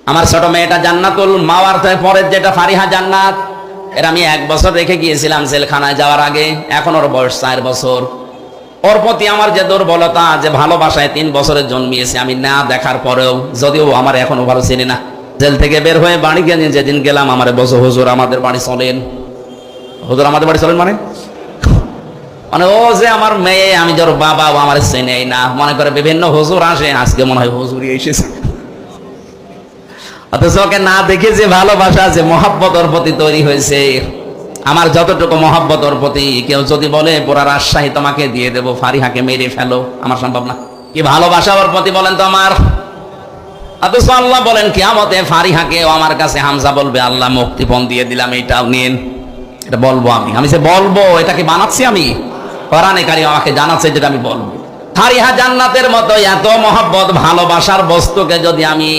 আমার ছোট মেয়েটা জান্নাতুল মাওয়ার পরের যেটা ফারিহা জান্নাত, এর আমি 1 বছর রেখে গিয়েছিলাম জেলখানায় যাওয়ার আগে। এখন ওর বয়স 4 বছর। ওর প্রতি আমার যে দুর্বলতা, যে ভালোবাসায় 3 বছরের জন্মিয়েছে আমি না দেখার পরেও, যদিও আমার এখনো ভালো চিনি না, জেল থেকে বের হয়ে বাড়ি গিয়ে যেদিন গেলাম আমার বসে, হুজুর আমাদের বাড়ি চলেন। হুজুর আমাদের বাড়ি চলেন মানে ও যে আমার মেয়ে, আমি যার বাবা, ও আমার চেনেই না, মনে করে বিভিন্ন হুজুর আসে, আজকে মনে হয় হুজুরই এসেছে। অথচ ওকে না দেখে যে ভালোবাসা, যে মহাব্বত ওর প্রতি তৈরি হয়েছে, আমার যতটুকু মহাব্বত ওর প্রতি, কেউ যদি বলে পুরা রাজশাহী তোমাকে দিয়ে দেবো, ফারিহাকে মেরে ফেলো, আমার সম্ভব না। কি ভালোবাসা ওর প্রতি বলেন তো আমার। অথচ আল্লাহ বলেন কিয়ামতে ফারিহাকে ও আমার কাছে হামজা বলবে, আল্লাহ মুক্তিপণ দিয়ে দিলাম, এইটাও নিন। এটা বলবো আমি যে বলবো, এটাকে বানাচ্ছি আমি, কোরআনে কারীম আমাকে জানাচ্ছে যেটা আমি বলবো। ফারিহা জান্নাতের মতো এত মহব্বত ভালোবাসার বস্তুকে যদি আমি